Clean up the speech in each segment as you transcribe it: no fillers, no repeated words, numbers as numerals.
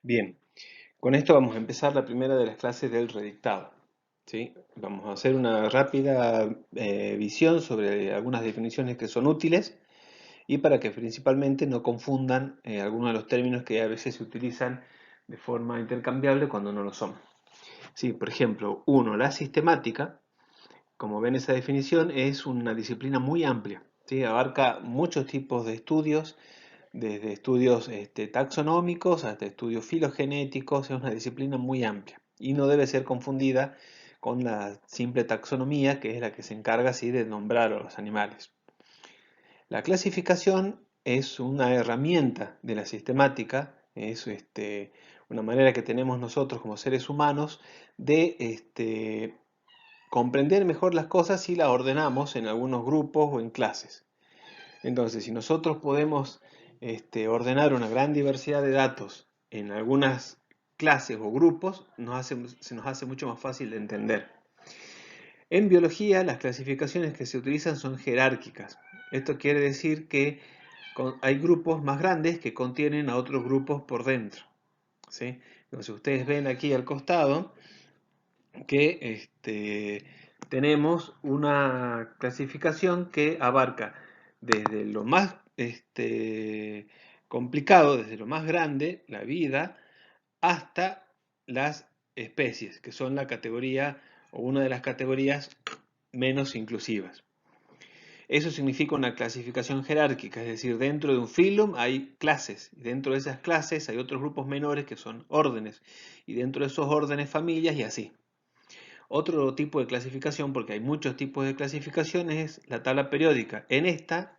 Bien, con esto vamos a empezar la primera de las clases del redictado. ¿Sí? Vamos a hacer una rápida visión sobre algunas definiciones que son útiles y para que principalmente no confundan algunos de los términos que a veces se utilizan de forma intercambiable cuando no lo son. Sí, por ejemplo, uno, la sistemática, como ven esa definición, es una disciplina muy amplia. ¿Sí? Abarca muchos tipos de estudios desde estudios taxonómicos hasta estudios filogenéticos, es una disciplina muy amplia y no debe ser confundida con la simple taxonomía, que es la que se encarga así de nombrar a los animales. La clasificación es una herramienta de la sistemática, es una manera que tenemos nosotros como seres humanos de comprender mejor las cosas si las ordenamos en algunos grupos o en clases. Entonces, si nosotros podemos ordenar una gran diversidad de datos en algunas clases o grupos, se nos hace mucho más fácil de entender. En biología, las clasificaciones que se utilizan son jerárquicas. Esto quiere decir que hay grupos más grandes que contienen a otros grupos por dentro. ¿Sí? Entonces, ustedes ven aquí al costado que tenemos una clasificación que abarca desde lo más complicado, desde lo más grande, la vida, hasta las especies, que son la categoría o una de las categorías menos inclusivas. Eso significa una clasificación jerárquica, es decir, dentro de un filum hay clases, y dentro de esas clases hay otros grupos menores que son órdenes, y dentro de esos órdenes familias y así. Otro tipo de clasificación, porque hay muchos tipos de clasificaciones, es la tabla periódica. En esta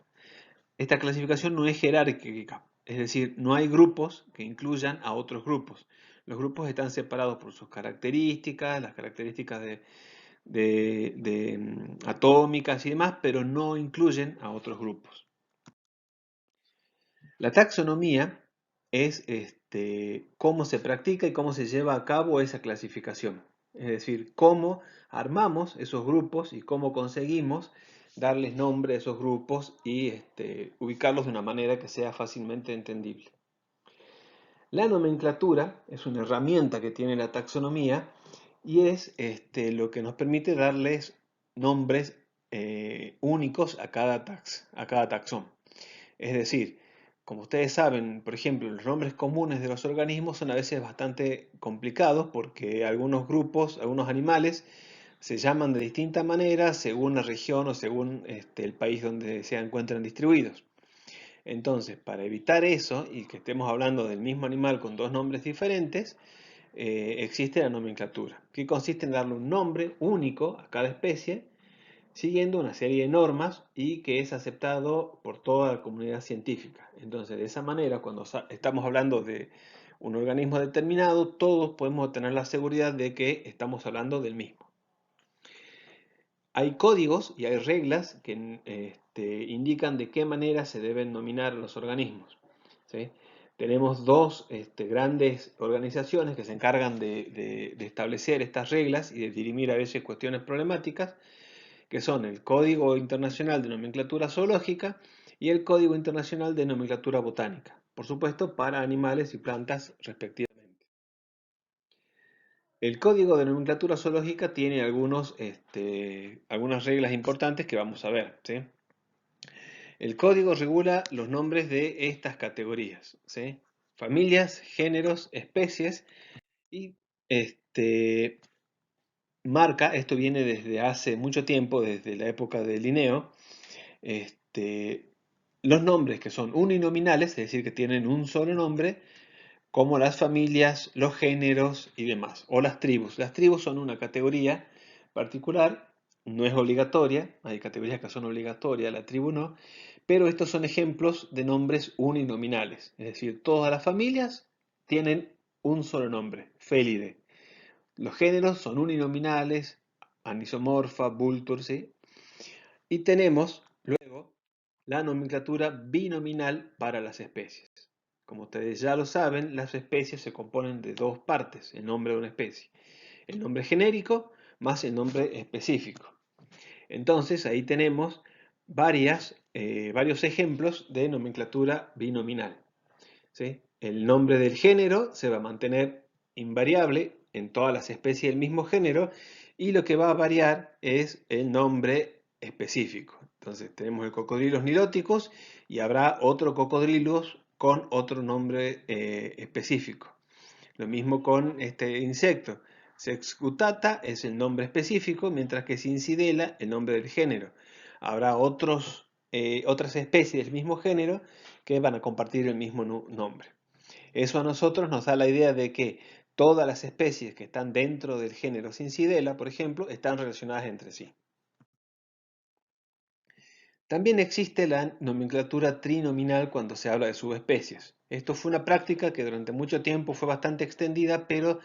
clasificación no es jerárquica, es decir, no hay grupos que incluyan a otros grupos. Los grupos están separados por sus características, las características atómicas y demás, pero no incluyen a otros grupos. La taxonomía es cómo se practica y cómo se lleva a cabo esa clasificación. Es decir, cómo armamos esos grupos y cómo conseguimos darles nombre a esos grupos y ubicarlos de una manera que sea fácilmente entendible. La nomenclatura es una herramienta que tiene la taxonomía y es lo que nos permite darles nombres únicos a cada taxón. Es decir, como ustedes saben, por ejemplo, los nombres comunes de los organismos son a veces bastante complicados porque algunos grupos, algunos animales, se llaman de distinta manera según la región o según el país donde se encuentran distribuidos. Entonces, para evitar eso y que estemos hablando del mismo animal con dos nombres diferentes, existe la nomenclatura, que consiste en darle un nombre único a cada especie siguiendo una serie de normas y que es aceptado por toda la comunidad científica. Entonces, de esa manera, cuando estamos hablando de un organismo determinado, todos podemos tener la seguridad de que estamos hablando del mismo. Hay códigos y hay reglas que indican de qué manera se deben nominar los organismos. ¿Sí? Tenemos dos grandes organizaciones que se encargan de establecer estas reglas y de dirimir a veces cuestiones problemáticas, que son el Código Internacional de Nomenclatura Zoológica y el Código Internacional de Nomenclatura Botánica, por supuesto para animales y plantas respectivamente. El Código de Nomenclatura Zoológica tiene algunas reglas importantes que vamos a ver, ¿sí? El código regula los nombres de estas categorías, ¿sí? Familias, géneros, especies y marca, esto viene desde hace mucho tiempo, desde la época de Linneo, los nombres que son uninominales, es decir, que tienen un solo nombre, como las familias, los géneros y demás, o las tribus. Las tribus son una categoría particular, no es obligatoria, hay categorías que son obligatorias, la tribu no, pero estos son ejemplos de nombres uninominales, es decir, todas las familias tienen un solo nombre, Félide. Los géneros son uninominales, Anisomorpha, Vultur, ¿sí? Y tenemos luego la nomenclatura binominal para las especies. Como ustedes ya lo saben, las especies se componen de dos partes, el nombre de una especie. El nombre genérico más el nombre específico. Entonces ahí tenemos varios ejemplos de nomenclatura binominal. ¿Sí? el nombre del género se va a mantener invariable en todas las especies del mismo género y lo que va a variar es el nombre específico. Entonces tenemos el cocodrilos nilóticos y habrá otro cocodrilos con otro nombre específico. Lo mismo con este insecto. Sexcutata es el nombre específico, mientras que Cincidela el nombre del género. Habrá otras especies del mismo género que van a compartir el mismo nombre. Eso a nosotros nos da la idea de que todas las especies que están dentro del género Cincidela, por ejemplo, están relacionadas entre sí. También existe la nomenclatura trinominal cuando se habla de subespecies. Esto fue una práctica que durante mucho tiempo fue bastante extendida, pero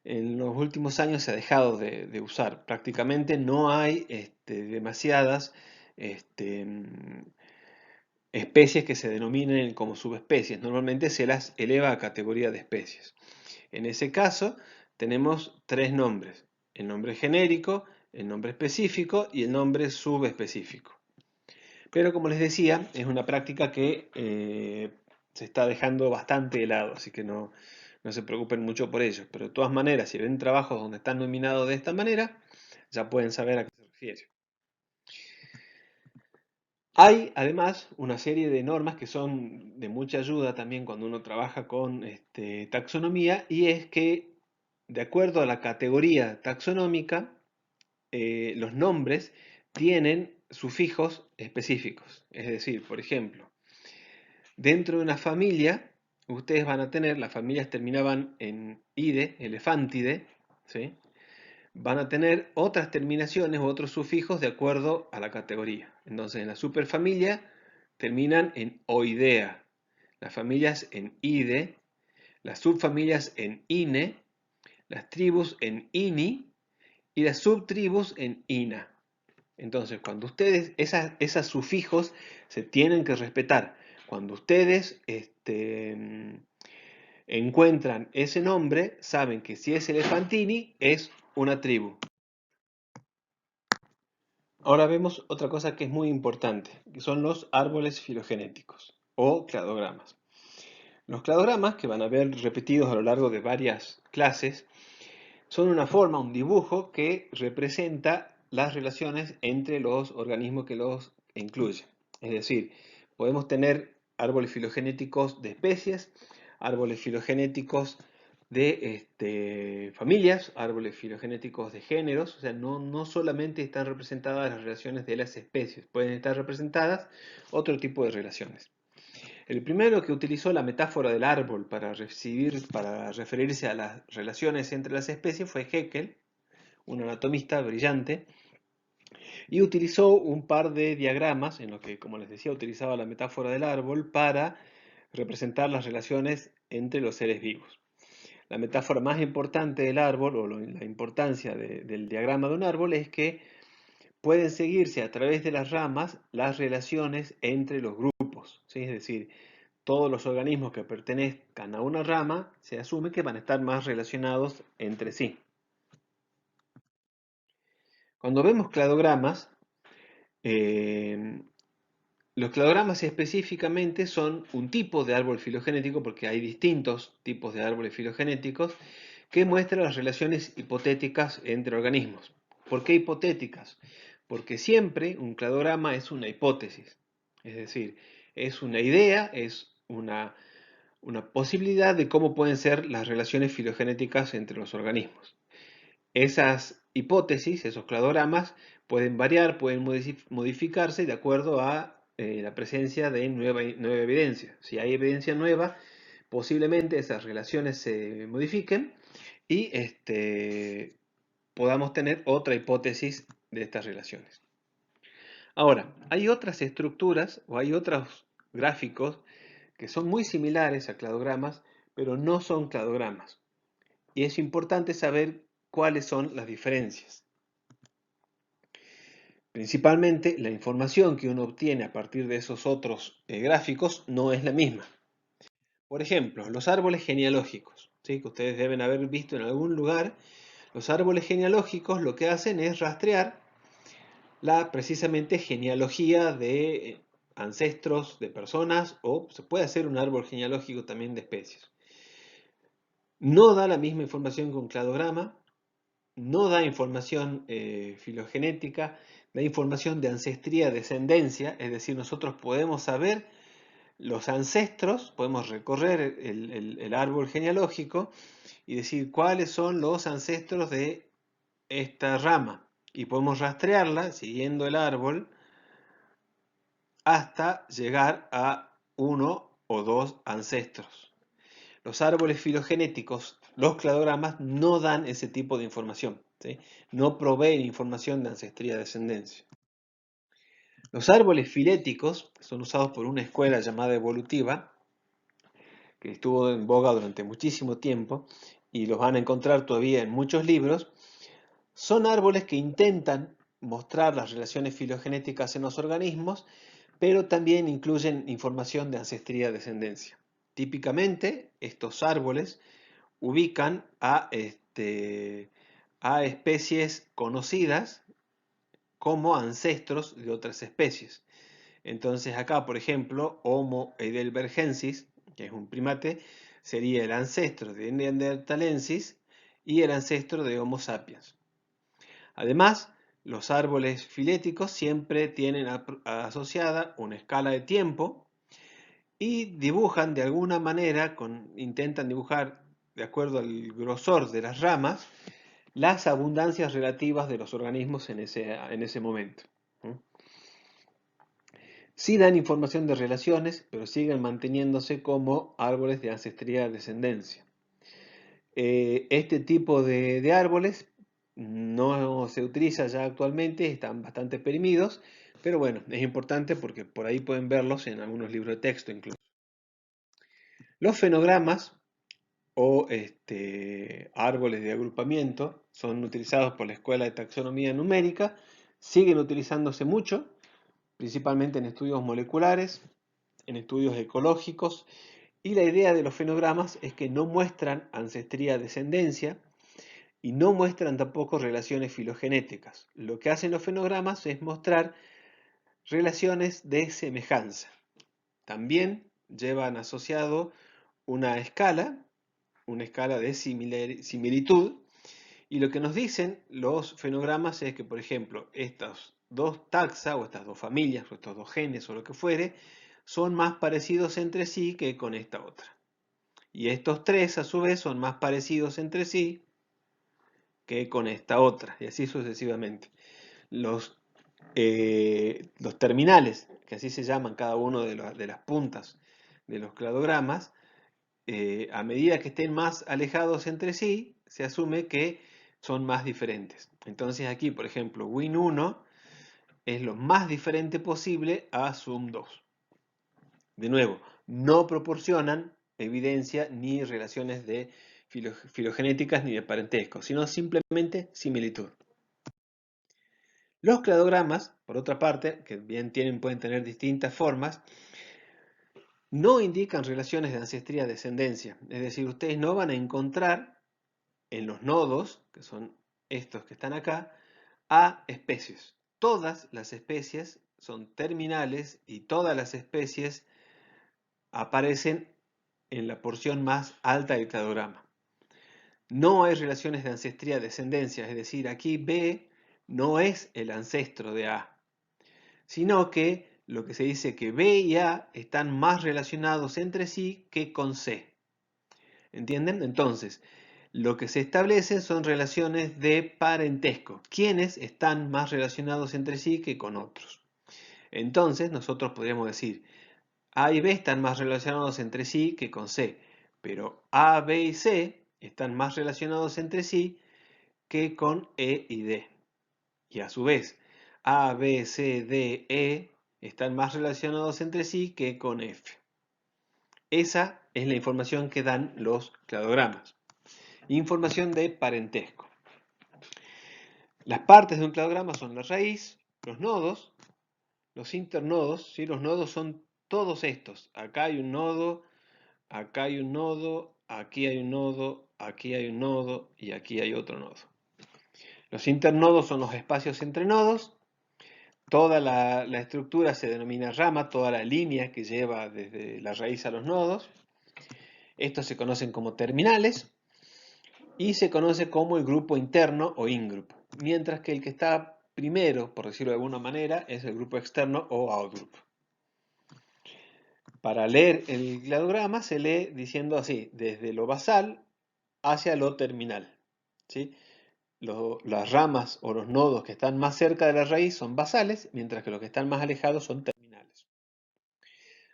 en los últimos años se ha dejado de usar. Prácticamente no hay demasiadas especies que se denominen como subespecies. Normalmente se las eleva a categoría de especies. En ese caso tenemos tres nombres: el nombre genérico, el nombre específico y el nombre subespecífico. Pero como les decía, es una práctica que se está dejando bastante de lado, así que no se preocupen mucho por ello. Pero de todas maneras, si ven trabajos donde están nominados de esta manera, ya pueden saber a qué se refiere. Hay además una serie de normas que son de mucha ayuda también cuando uno trabaja con taxonomía, y es que de acuerdo a la categoría taxonómica, los nombres tienen sufijos específicos. Es decir, por ejemplo, dentro de una familia, ustedes van a tener, las familias terminaban en ide, elefantide, ¿sí? Van a tener otras terminaciones u otros sufijos de acuerdo a la categoría. Entonces, en la superfamilia terminan en oidea, las familias en ide, las subfamilias en ine, las tribus en ini y las subtribus en ina. Entonces, cuando ustedes, esas sufijos se tienen que respetar. Cuando ustedes encuentran ese nombre, saben que si es elefantini, es una tribu. Ahora vemos otra cosa que es muy importante, que son los árboles filogenéticos o cladogramas. Los cladogramas, que van a ver repetidos a lo largo de varias clases, son una forma, un dibujo que representa las relaciones entre los organismos que los incluyen. Es decir, podemos tener árboles filogenéticos de especies, árboles filogenéticos de familias, árboles filogenéticos de géneros. O sea, no solamente están representadas las relaciones de las especies, pueden estar representadas otro tipo de relaciones. El primero que utilizó la metáfora del árbol para referirse a las relaciones entre las especies fue Haeckel, un anatomista brillante, y utilizó un par de diagramas en los que, como les decía, utilizaba la metáfora del árbol para representar las relaciones entre los seres vivos. La metáfora más importante del árbol, o la importancia del diagrama de un árbol, es que pueden seguirse a través de las ramas las relaciones entre los grupos, ¿sí? Es decir, todos los organismos que pertenezcan a una rama se asume que van a estar más relacionados entre sí. Cuando vemos cladogramas, los cladogramas específicamente son un tipo de árbol filogenético, porque hay distintos tipos de árboles filogenéticos, que muestran las relaciones hipotéticas entre organismos. ¿Por qué hipotéticas? Porque siempre un cladograma es una hipótesis, es decir, es una idea, es una posibilidad de cómo pueden ser las relaciones filogenéticas entre los organismos. Esas hipótesis, esos cladogramas, pueden variar, pueden modificarse de acuerdo a la presencia de nueva evidencia. Si hay evidencia nueva, posiblemente esas relaciones se modifiquen y podamos tener otra hipótesis de estas relaciones. Ahora, hay otras estructuras o hay otros gráficos que son muy similares a cladogramas, pero no son cladogramas. Y es importante saber cuáles son las diferencias. Principalmente, la información que uno obtiene a partir de esos otros gráficos no es la misma. Por ejemplo, los árboles genealógicos, ¿sí? Que ustedes deben haber visto en algún lugar. Los árboles genealógicos lo que hacen es rastrear la precisamente genealogía de ancestros de personas o se puede hacer un árbol genealógico también de especies. No da la misma información que un cladograma, no da información filogenética, da información de ancestría, descendencia, es decir, nosotros podemos saber los ancestros, podemos recorrer el árbol genealógico y decir cuáles son los ancestros de esta rama. Y podemos rastrearla siguiendo el árbol hasta llegar a uno o dos ancestros. Los árboles filogenéticos, los cladogramas, no dan ese tipo de información, ¿sí? No proveen información de ancestría y descendencia. Los árboles filéticos son usados por una escuela llamada evolutiva, que estuvo en boga durante muchísimo tiempo, y los van a encontrar todavía en muchos libros. Son árboles que intentan mostrar las relaciones filogenéticas en los organismos, pero también incluyen información de ancestría y descendencia. Típicamente, estos árboles ubican a especies conocidas como ancestros de otras especies. Entonces acá, por ejemplo, Homo heidelbergensis, que es un primate, sería el ancestro de Neanderthalensis y el ancestro de Homo sapiens. Además, los árboles filéticos siempre tienen asociada una escala de tiempo y dibujan de alguna manera, intentan dibujar de acuerdo al grosor de las ramas, las abundancias relativas de los organismos en ese momento. Sí dan información de relaciones, pero siguen manteniéndose como árboles de ancestría y descendencia. Este tipo de árboles no se utiliza ya actualmente, están bastante perimidos, pero bueno, es importante porque por ahí pueden verlos en algunos libros de texto incluso. Los fenogramas o árboles de agrupamiento son utilizados por la Escuela de Taxonomía Numérica, siguen utilizándose mucho, principalmente en estudios moleculares, en estudios ecológicos, y la idea de los fenogramas es que no muestran ancestría-descendencia y no muestran tampoco relaciones filogenéticas. Lo que hacen los fenogramas es mostrar relaciones de semejanza. También llevan asociado una escala de similitud, y lo que nos dicen los fenogramas es que, por ejemplo, estas dos taxa o estas dos familias o estos dos genes o lo que fuere son más parecidos entre sí que con esta otra. Y estos tres a su vez son más parecidos entre sí que con esta otra, y así sucesivamente. Los terminales, que así se llaman cada uno de las puntas de los cladogramas, a medida que estén más alejados entre sí, se asume que son más diferentes. Entonces aquí, por ejemplo, Win1 es lo más diferente posible a Sum2. De nuevo, no proporcionan evidencia ni relaciones de filogenéticas ni de parentesco, sino simplemente similitud. Los cladogramas, por otra parte, que bien pueden tener distintas formas, no indican relaciones de ancestría-descendencia. Es decir, ustedes no van a encontrar en los nodos, que son estos que están acá, a especies. Todas las especies son terminales y todas las especies aparecen en la porción más alta del cladograma. No hay relaciones de ancestría-descendencia, es decir, aquí B no es el ancestro de A, sino que lo que se dice que B y A están más relacionados entre sí que con C. ¿Entienden? Entonces, lo que se establece son relaciones de parentesco. ¿Quiénes están más relacionados entre sí que con otros? Entonces, nosotros podríamos decir, A y B están más relacionados entre sí que con C, pero A, B y C están más relacionados entre sí que con E y D. Y a su vez, A, B, C, D, E están más relacionados entre sí que con F. Esa es la información que dan los cladogramas. Información de parentesco. Las partes de un cladograma son la raíz, los nodos, los internodos. ¿Sí? Los nodos son todos estos. Acá hay un nodo, acá hay un nodo, aquí hay un nodo, aquí hay un nodo y aquí hay otro nodo. Los internodos son los espacios entre nodos. Toda la estructura se denomina rama, toda la línea que lleva desde la raíz a los nodos. Estos se conocen como terminales y se conoce como el grupo interno o ingroup, mientras que el que está primero, por decirlo de alguna manera, es el grupo externo o outgroup. Para leer el cladograma se lee diciendo así, desde lo basal hacia lo terminal, ¿sí? Las ramas o los nodos que están más cerca de la raíz son basales, mientras que los que están más alejados son terminales.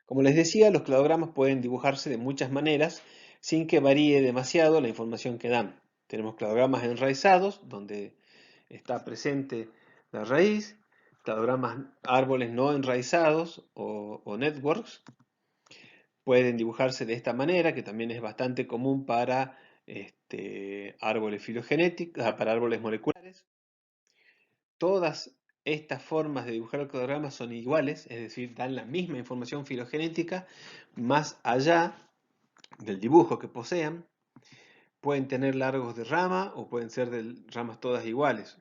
Como les decía, los cladogramas pueden dibujarse de muchas maneras sin que varíe demasiado la información que dan. Tenemos cladogramas enraizados, donde está presente la raíz, cladogramas árboles no enraizados o networks. Pueden dibujarse de esta manera, que también es bastante común para árboles filogenéticos, para árboles moleculares. Todas estas formas de dibujar el cladograma son iguales, es decir, dan la misma información filogenética, más allá del dibujo que posean. Pueden tener largos de rama o pueden ser de ramas todas iguales.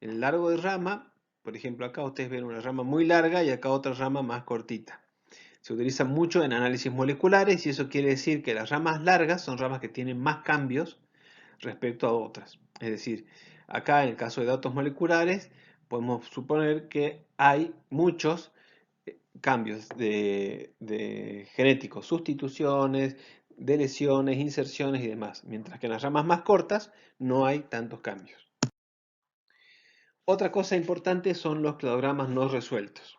En el largo de rama, por ejemplo, acá ustedes ven una rama muy larga y acá otra rama más cortita. Se utiliza mucho en análisis moleculares y eso quiere decir que las ramas largas son ramas que tienen más cambios respecto a otras. Es decir, acá en el caso de datos moleculares podemos suponer que hay muchos cambios de genéticos, sustituciones, deleciones, inserciones y demás, mientras que en las ramas más cortas no hay tantos cambios. Otra cosa importante son los cladogramas no resueltos,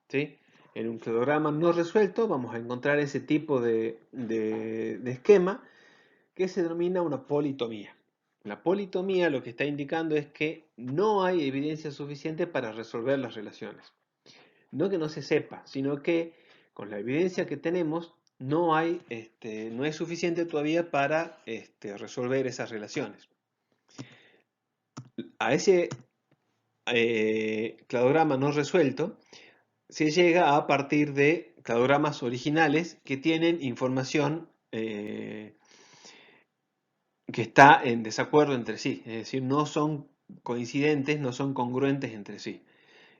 ¿sí? En un cladograma no resuelto vamos a encontrar ese tipo de esquema que se denomina una politomía. La politomía lo que está indicando es que no hay evidencia suficiente para resolver las relaciones. No que no se sepa, sino que con la evidencia que tenemos no es suficiente todavía para resolver esas relaciones. A ese cladograma no resuelto se llega a partir de cladogramas originales que tienen información que está en desacuerdo entre sí, es decir, no son coincidentes, no son congruentes entre sí.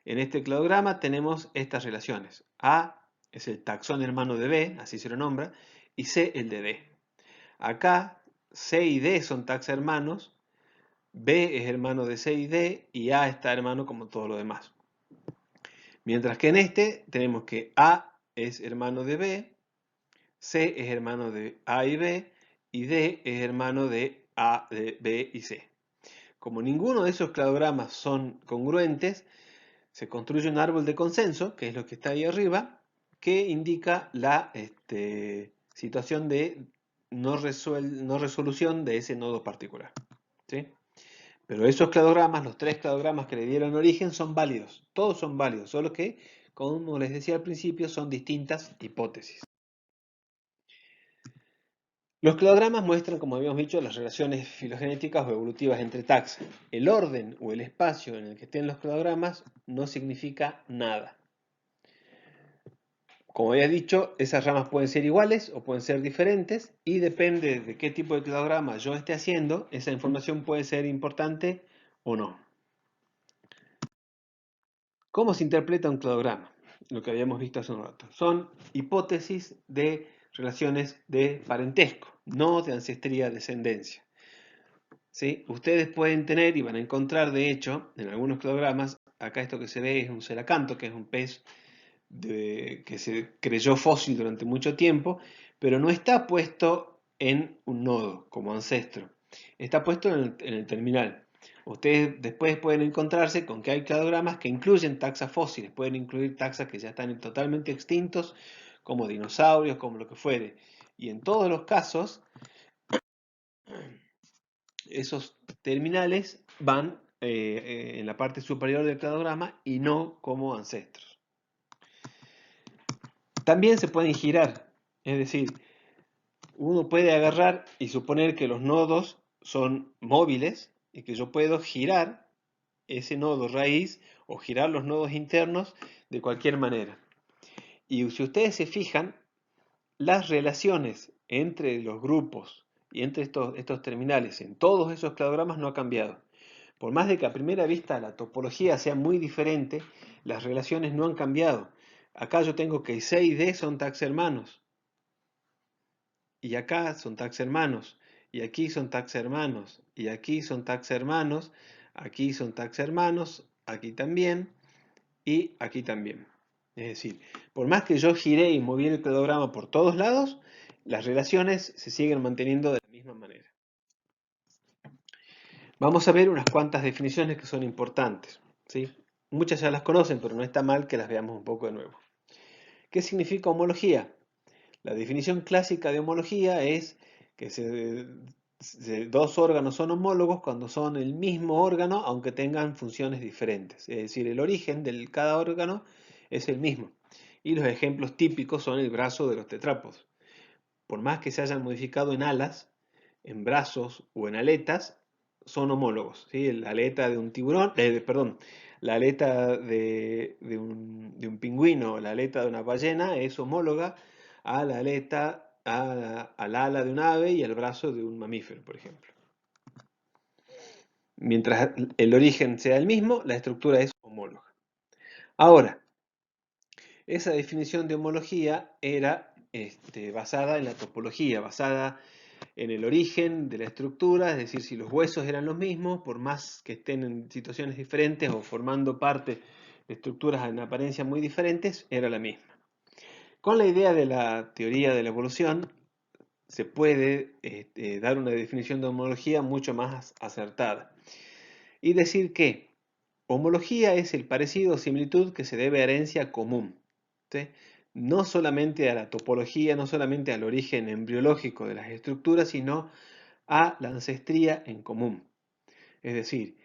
En este cladograma tenemos estas relaciones. A es el taxón hermano de B, así se lo nombra, y C el de D. Acá C y D son taxa hermanos, B es hermano de C y D, y A está hermano como todo lo demás. Mientras que en este tenemos que A es hermano de B, C es hermano de A y B, y D es hermano de A, de B y C. Como ninguno de esos cladogramas son congruentes, se construye un árbol de consenso, que es lo que está ahí arriba, que indica la situación de no resolución de ese nodo particular, ¿sí? Pero esos cladogramas, los tres cladogramas que le dieron origen, son válidos. Todos son válidos, solo que, como les decía al principio, son distintas hipótesis. Los cladogramas muestran, como habíamos dicho, las relaciones filogenéticas o evolutivas entre taxa. El orden o el espacio en el que estén los cladogramas no significa nada. Como había dicho, esas ramas pueden ser iguales o pueden ser diferentes y depende de qué tipo de cladograma yo esté haciendo, esa información puede ser importante o no. ¿Cómo se interpreta un cladograma? Lo que habíamos visto hace un rato. Son hipótesis de relaciones de parentesco, no de ancestría-descendencia. ¿Sí? Ustedes pueden tener y van a encontrar, de hecho, en algunos cladogramas, acá esto que se ve es un celacanto, que es un pez que se creyó fósil durante mucho tiempo, pero no está puesto en un nodo como ancestro, está puesto en el terminal. Ustedes después pueden encontrarse con que hay cladogramas que incluyen taxas fósiles, pueden incluir taxas que ya están totalmente extintos, como dinosaurios, como lo que fuere. Y en todos los casos, esos terminales van en la parte superior del cladograma y no como ancestros. También se pueden girar, es decir, uno puede agarrar y suponer que los nodos son móviles y que yo puedo girar ese nodo raíz o girar los nodos internos de cualquier manera. Y si ustedes se fijan, las relaciones entre los grupos y entre estos terminales en todos esos cladogramas no ha cambiado. Por más de que a primera vista la topología sea muy diferente, las relaciones no han cambiado. Acá yo tengo que C y D son tags hermanos, y acá son tags hermanos, y aquí son tags hermanos, y aquí son tags hermanos, aquí son tags hermanos, aquí también, y aquí también. Es decir, por más que yo giré y moví el cladograma por todos lados, las relaciones se siguen manteniendo de la misma manera. Vamos a ver unas cuantas definiciones que son importantes, ¿sí? Muchas ya las conocen, pero no está mal que las veamos un poco de nuevo. ¿Qué significa homología? La definición clásica de homología es que dos órganos son homólogos cuando son el mismo órgano, aunque tengan funciones diferentes. Es decir, el origen de cada órgano es el mismo. Y los ejemplos típicos son el brazo de los tetrápodos. Por más que se hayan modificado en alas, en brazos o en aletas, son homólogos, ¿sí? La aleta de un tiburón, perdón, la aleta de un pingüino, la aleta de una ballena es homóloga a la aleta, al ala de un ave y al brazo de un mamífero, por ejemplo. Mientras el origen sea el mismo, la estructura es homóloga. Ahora, esa definición de homología era basada en la topología, basada en el origen de la estructura, es decir, si los huesos eran los mismos, por más que estén en situaciones diferentes o formando parte de estructuras en apariencia muy diferentes, era la misma. Con la idea de la teoría de la evolución, se puede dar una definición de homología mucho más acertada y decir que homología es el parecido o similitud que se debe a herencia común, ¿sí? No solamente a la topología, no solamente al origen embriológico de las estructuras, sino a la ancestría en común. Es decir,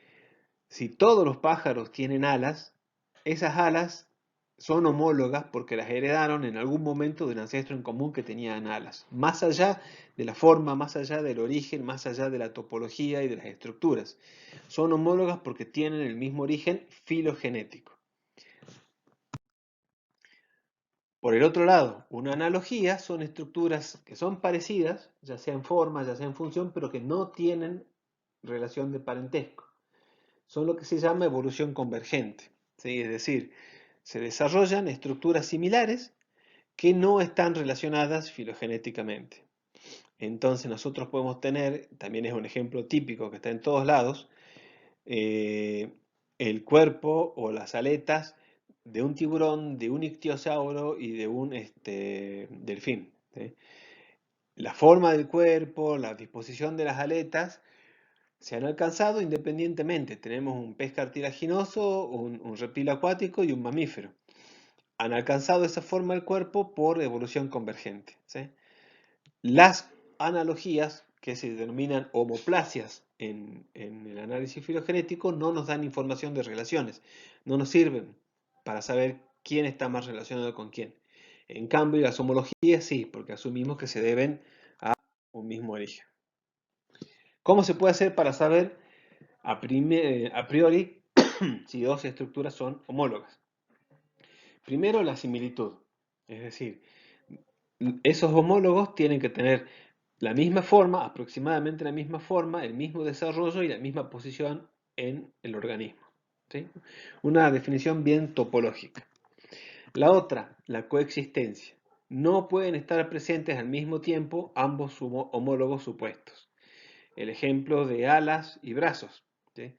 si todos los pájaros tienen alas, esas alas son homólogas porque las heredaron en algún momento de un ancestro en común que tenían alas. Más allá de la forma, más allá del origen, más allá de la topología y de las estructuras. Son homólogas porque tienen el mismo origen filogenético. Por el otro lado, una analogía son estructuras que son parecidas, ya sea en forma, ya sea en función, pero que no tienen relación de parentesco. Son lo que se llama evolución convergente, ¿sí? Es decir, se desarrollan estructuras similares que no están relacionadas filogenéticamente. Entonces nosotros podemos tener, también es un ejemplo típico que está en todos lados, el cuerpo o las aletas de un tiburón, de un ictiosauro y de un delfín, ¿sí? La forma del cuerpo, la disposición de las aletas se han alcanzado independientemente. Tenemos un pez cartilaginoso, un reptil acuático y un mamífero. Han alcanzado esa forma del cuerpo por evolución convergente, ¿sí? Las analogías, que se denominan homoplasias en el análisis filogenético, no nos dan información de relaciones, no nos sirven para saber quién está más relacionado con quién. En cambio, las homologías sí, porque asumimos que se deben a un mismo origen. ¿Cómo se puede hacer para saber a priori si dos estructuras son homólogas? Primero, la similitud, es decir, esos homólogos tienen que tener la misma forma, aproximadamente la misma forma, el mismo desarrollo y la misma posición en el organismo, ¿sí? Una definición bien topológica. La otra, la coexistencia. No pueden estar presentes al mismo tiempo ambos homólogos supuestos. El ejemplo de alas y brazos, ¿sí?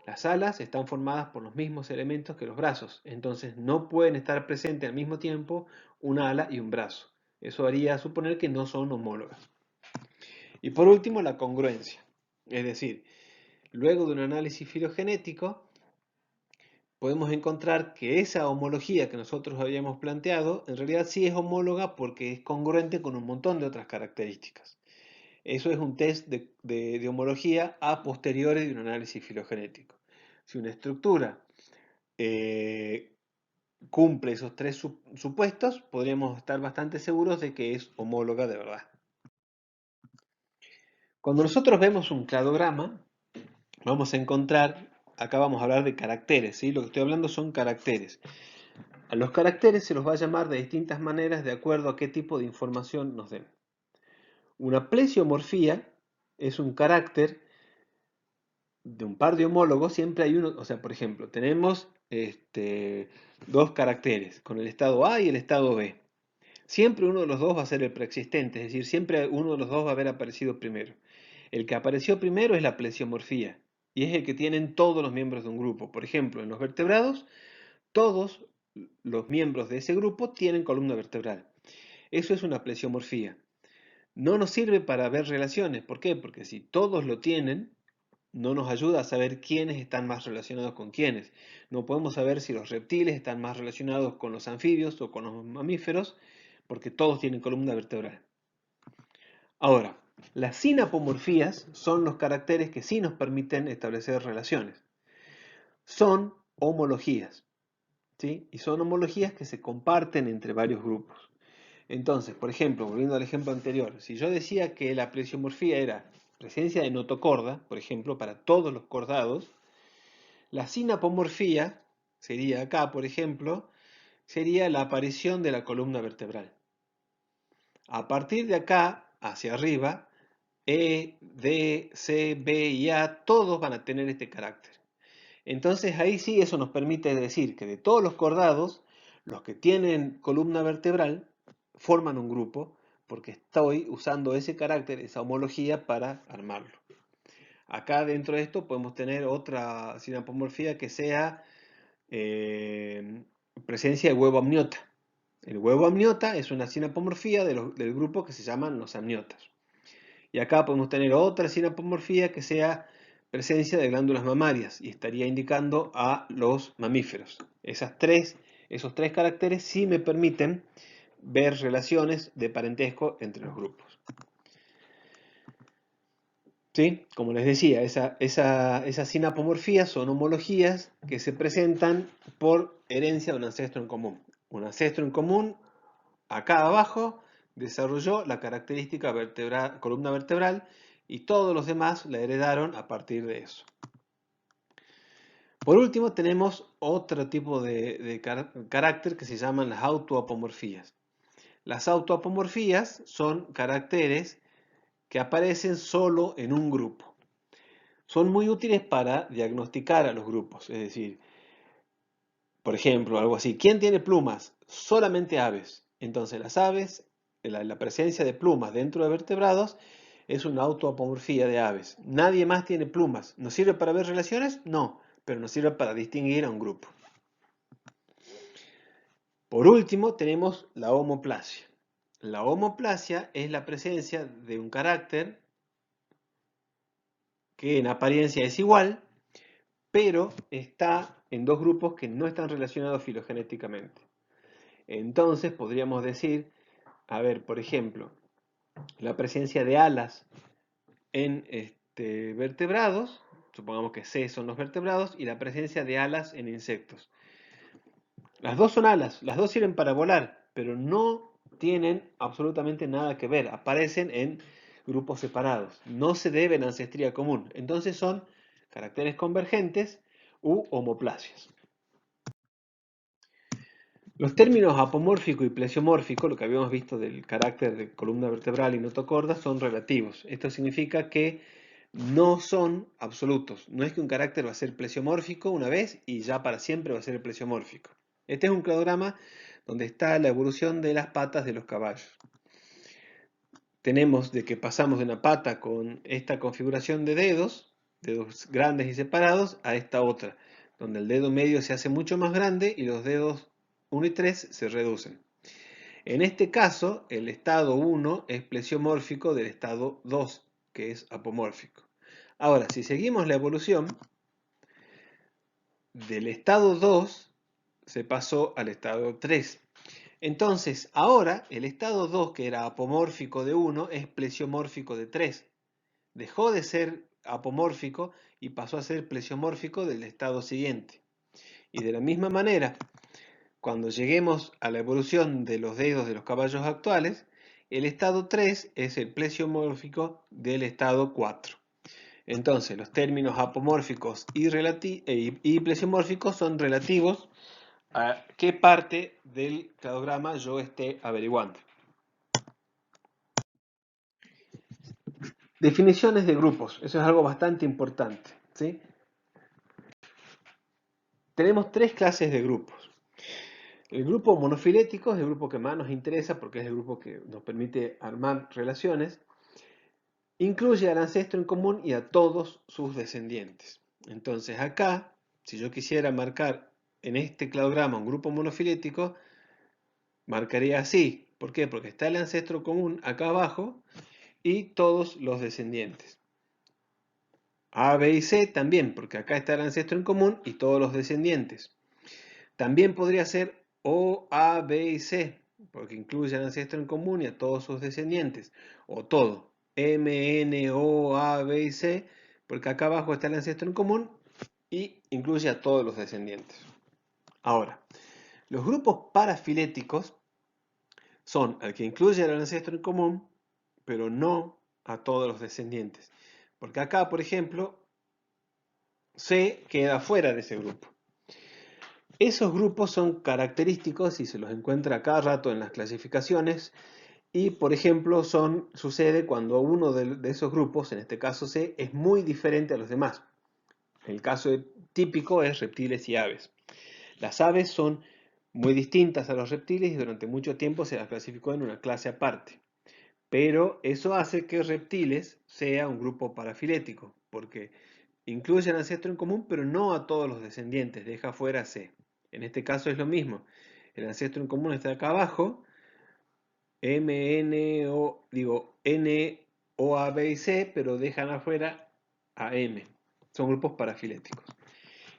Las alas están formadas por los mismos elementos que los brazos, entonces no pueden estar presentes al mismo tiempo una ala y un brazo. Eso haría suponer que no son homólogas. Y por último, la congruencia. Es decir, luego de un análisis filogenético, podemos encontrar que esa homología que nosotros habíamos planteado, en realidad sí es homóloga porque es congruente con un montón de otras características. Eso es un test de homología a posteriori de un análisis filogenético. Si una estructura cumple esos tres supuestos, podríamos estar bastante seguros de que es homóloga de verdad. Cuando nosotros vemos un cladograma, vamos a encontrar, acá vamos a hablar de caracteres, ¿sí? Lo que estoy hablando son caracteres. A los caracteres se los va a llamar de distintas maneras de acuerdo a qué tipo de información nos den. Una plesiomorfía es un carácter de un par de homólogos siempre hay uno, o sea, por ejemplo, tenemos dos caracteres con el estado A y el estado B. Siempre uno de los dos va a ser el preexistente, es decir, siempre uno de los dos va a haber aparecido primero. El que apareció primero es la plesiomorfía y es el que tienen todos los miembros de un grupo. Por ejemplo, en los vertebrados, todos los miembros de ese grupo tienen columna vertebral. Eso es una plesiomorfía. No nos sirve para ver relaciones. ¿Por qué? Porque si todos lo tienen, no nos ayuda a saber quiénes están más relacionados con quiénes. No podemos saber si los reptiles están más relacionados con los anfibios o con los mamíferos, porque todos tienen columna vertebral. Ahora, las sinapomorfías son los caracteres que sí nos permiten establecer relaciones. Son homologías, ¿sí? Y son homologías que se comparten entre varios grupos. Entonces, por ejemplo, volviendo al ejemplo anterior, si yo decía que la plesiomorfía era presencia de notocorda, por ejemplo, para todos los cordados, la sinapomorfía sería acá, por ejemplo, sería la aparición de la columna vertebral. A partir de acá, hacia arriba, E, D, C, B y A, todos van a tener este carácter. Entonces ahí sí eso nos permite decir que de todos los cordados, los que tienen columna vertebral forman un grupo, porque estoy usando ese carácter, esa homología para armarlo. Acá dentro de esto podemos tener otra sinapomorfía que sea presencia de huevo amniota. El huevo amniota es una sinapomorfía del grupo que se llaman los amniotas. Y acá podemos tener otra sinapomorfía que sea presencia de glándulas mamarias y estaría indicando a los mamíferos. Esos tres caracteres sí me permiten ver relaciones de parentesco entre los grupos. ¿Sí? Como les decía, esas sinapomorfías son homologías que se presentan por herencia de un ancestro en común. Un ancestro en común, acá abajo, desarrolló la característica columna vertebral y todos los demás la heredaron a partir de eso. Por último, tenemos otro tipo de carácter que se llaman las autoapomorfías. Las autoapomorfías son caracteres que aparecen solo en un grupo. Son muy útiles para diagnosticar a los grupos, es decir, por ejemplo, algo así, ¿quién tiene plumas? Solamente aves. Entonces las aves, la presencia de plumas dentro de vertebrados es una autoapomorfía de aves. Nadie más tiene plumas. ¿Nos sirve para ver relaciones? No, pero nos sirve para distinguir a un grupo. Por último, tenemos la homoplasia. La homoplasia es la presencia de un carácter que en apariencia es igual, pero está en dos grupos que no están relacionados filogenéticamente. Entonces podríamos decir, a ver, por ejemplo, la presencia de alas en vertebrados, supongamos que C son los vertebrados, y la presencia de alas en insectos. Las dos son alas, las dos sirven para volar, pero no tienen absolutamente nada que ver, aparecen en grupos separados, no se deben a ancestría común, entonces son caracteres convergentes u homoplasias. Los términos apomórfico y plesiomórfico, lo que habíamos visto del carácter de columna vertebral y notocorda, son relativos. Esto significa que no son absolutos. No es que un carácter va a ser plesiomórfico una vez y ya para siempre va a ser plesiomórfico. Este es un cladograma donde está la evolución de las patas de los caballos. Tenemos de que pasamos de una pata con esta configuración de dedos grandes y separados, a esta otra, donde el dedo medio se hace mucho más grande y los dedos 1 y 3 se reducen. En este caso, el estado 1 es plesiomórfico del estado 2, que es apomórfico. Ahora, si seguimos la evolución, del estado 2 se pasó al estado 3. Entonces, ahora el estado 2, que era apomórfico de 1, es plesiomórfico de 3. Dejó de ser apomórfico y pasó a ser plesiomórfico del estado siguiente. Y de la misma manera, cuando lleguemos a la evolución de los dedos de los caballos actuales, el estado 3 es el plesiomórfico del estado 4. Entonces, los términos apomórficos y plesiomórficos son relativos a qué parte del cladograma yo esté averiguando. Definiciones de grupos, eso es algo bastante importante. ¿sí? Tenemos tres clases de grupos. El grupo monofilético es el grupo que más nos interesa porque es el grupo que nos permite armar relaciones. Incluye al ancestro en común y a todos sus descendientes. Entonces acá, si yo quisiera marcar en este cladograma un grupo monofilético, marcaría así. ¿Por qué? Porque está el ancestro común acá abajo y todos los descendientes. A, B y C también, porque acá está el ancestro en común y todos los descendientes. También podría ser O, A, B y C, porque incluye al ancestro en común y a todos sus descendientes. O todo. M, N, O, A, B y C, porque acá abajo está el ancestro en común y incluye a todos los descendientes. Ahora, los grupos parafiléticos son el que incluye al ancestro en común, pero no a todos los descendientes. Porque acá, por ejemplo, C queda fuera de ese grupo. Esos grupos son característicos y se los encuentra cada rato en las clasificaciones y, por ejemplo, sucede cuando uno de esos grupos, en este caso C, es muy diferente a los demás. El caso típico es reptiles y aves. Las aves son muy distintas a los reptiles y durante mucho tiempo se las clasificó en una clase aparte. Pero eso hace que reptiles sea un grupo parafilético, porque incluye al ancestro en común, pero no a todos los descendientes, deja fuera C. En este caso es lo mismo. El ancestro en común está acá abajo, N, O, A, B y C, pero dejan afuera a M. Son grupos parafiléticos.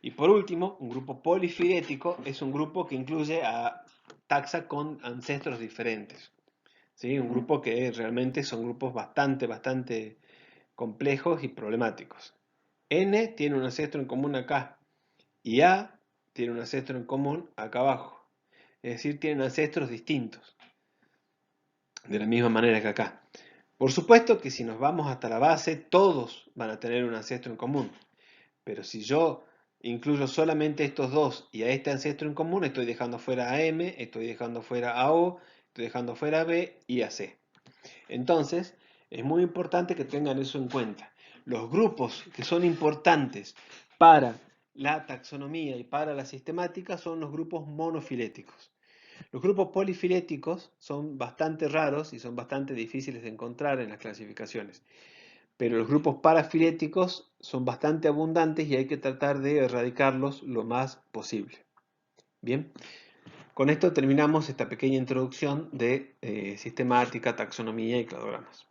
Y por último, un grupo polifilético es un grupo que incluye a taxa con ancestros diferentes. ¿Sí? Un grupo que realmente son grupos bastante complejos y problemáticos. N tiene un ancestro en común acá y A tiene un ancestro en común acá abajo. Es decir, tienen ancestros distintos, de la misma manera que acá. Por supuesto que si nos vamos hasta la base, todos van a tener un ancestro en común. Pero si yo incluyo solamente estos dos y a este ancestro en común, estoy dejando fuera a M, estoy dejando fuera a O, estoy dejando fuera a B y a C. Entonces, es muy importante que tengan eso en cuenta. Los grupos que son importantes para la taxonomía y para la sistemática son los grupos monofiléticos. Los grupos polifiléticos son bastante raros y son bastante difíciles de encontrar en las clasificaciones, pero los grupos parafiléticos son bastante abundantes y hay que tratar de erradicarlos lo más posible. Bien, con esto terminamos esta pequeña introducción de sistemática, taxonomía y cladogramas.